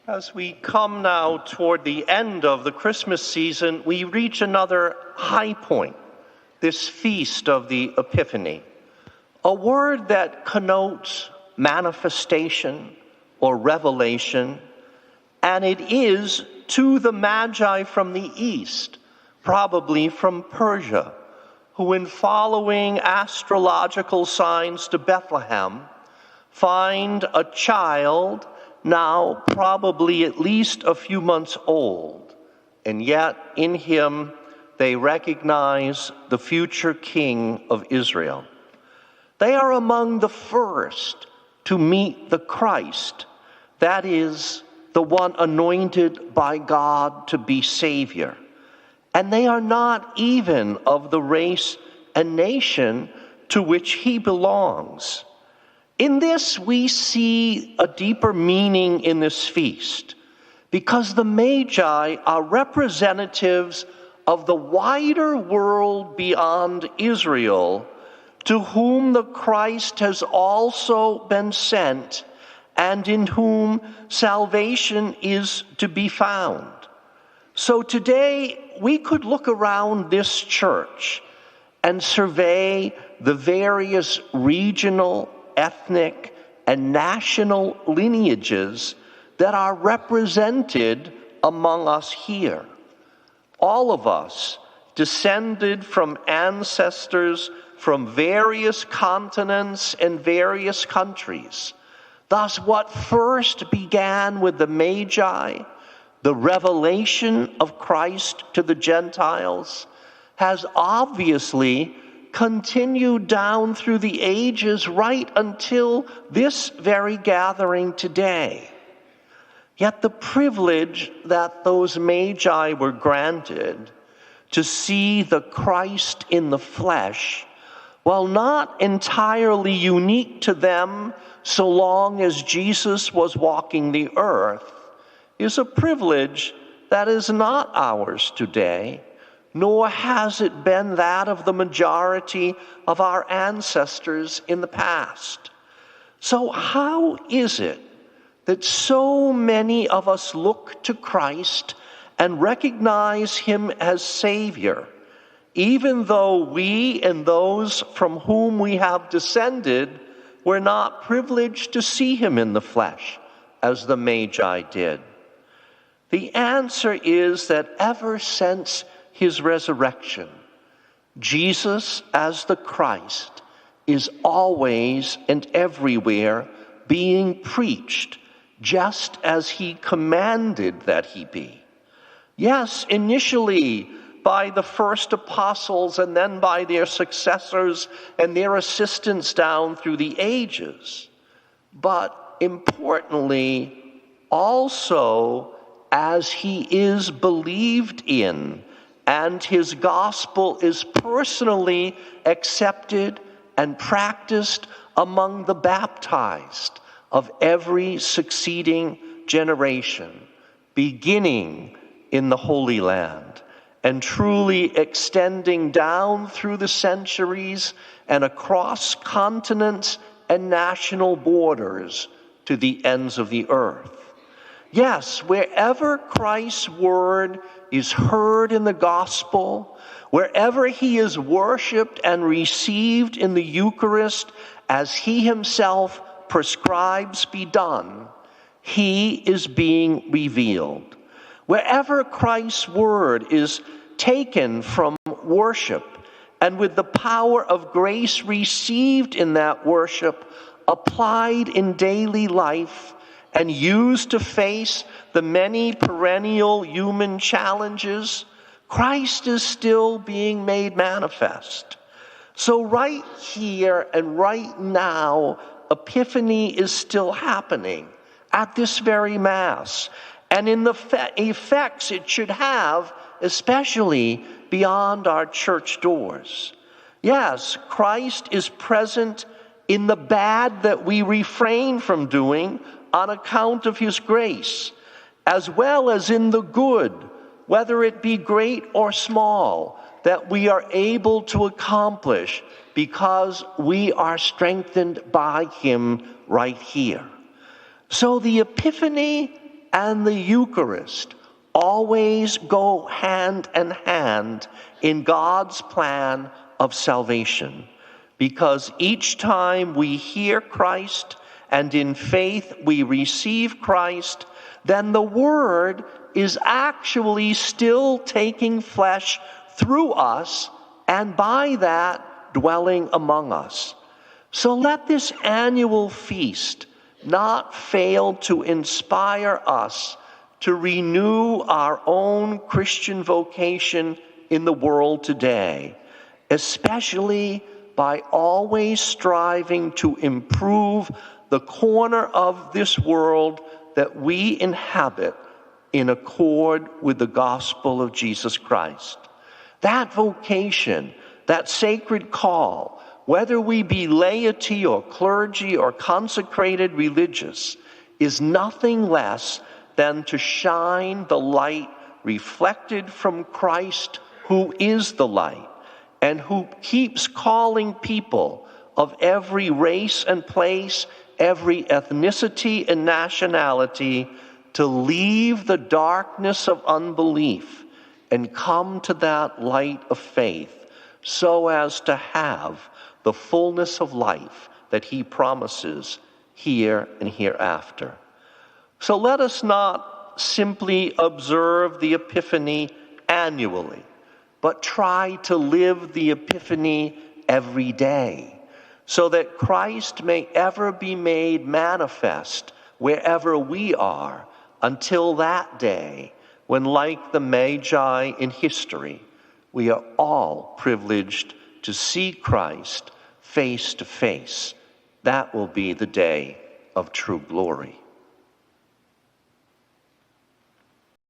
As we come now toward the end of the Christmas season, we reach another high point, this feast of the Epiphany, a word that connotes manifestation or revelation, and it is to the Magi from the east, probably from Persia, who in following astrological signs to Bethlehem, find a child now probably at least a few months old, and yet in him they recognize the future king of Israel. They are among the first to meet the Christ, that is, the one anointed by God to be Savior. And they are not even of the race and nation to which he belongs. In this, we see a deeper meaning in this feast, because the Magi are representatives of the wider world beyond Israel, to whom the Christ has also been sent, and in whom salvation is to be found. So today, we could look around this church and survey the various regional, ethnic, and national lineages that are represented among us here. All of us descended from ancestors from various continents and various countries. Thus, what first began with the Magi, the revelation of Christ to the Gentiles, has obviously continued down through the ages right until this very gathering today. Yet the privilege that those Magi were granted to see the Christ in the flesh, while not entirely unique to them so long as Jesus was walking the earth, is a privilege that is not ours today, nor has it been that of the majority of our ancestors in the past. So how is it that so many of us look to Christ and recognize him as Savior, even though we and those from whom we have descended were not privileged to see him in the flesh, as the Magi did? The answer is that ever since his resurrection, Jesus as the Christ is always and everywhere being preached, just as he commanded that he be. Yes, initially by the first apostles and then by their successors and their assistants down through the ages, but importantly also as he is believed in and his gospel is personally accepted and practiced among the baptized of every succeeding generation, beginning in the Holy Land and truly extending down through the centuries and across continents and national borders to the ends of the earth. Yes, wherever Christ's word is heard in the gospel, wherever he is worshiped and received in the Eucharist as he himself prescribes be done, he is being revealed. Wherever Christ's word is taken from worship and with the power of grace received in that worship applied in daily life and used to face the many perennial human challenges, Christ is still being made manifest. So right here and right now, Epiphany is still happening at this very Mass, and in the effects it should have, especially beyond our church doors. Yes, Christ is present in the bad that we refrain from doing on account of his grace, as well as in the good, whether it be great or small, that we are able to accomplish because we are strengthened by him right here. So the Epiphany and the Eucharist always go hand in hand in God's plan of salvation, because each time we hear Christ and in faith we receive Christ, then the Word is actually still taking flesh through us and by that dwelling among us. So let this annual feast not fail to inspire us to renew our own Christian vocation in the world today, especially by always striving to improve the corner of this world that we inhabit in accord with the gospel of Jesus Christ. That vocation, that sacred call, whether we be laity or clergy or consecrated religious, is nothing less than to shine the light reflected from Christ, who is the light, and who keeps calling people of every race and place, every ethnicity and nationality, to leave the darkness of unbelief and come to that light of faith, so as to have the fullness of life that he promises here and hereafter. So let us not simply observe the Epiphany annually, but try to live the Epiphany every day, so that Christ may ever be made manifest wherever we are, until that day when, like the Magi in history, we are all privileged to see Christ face to face. That will be the day of true glory.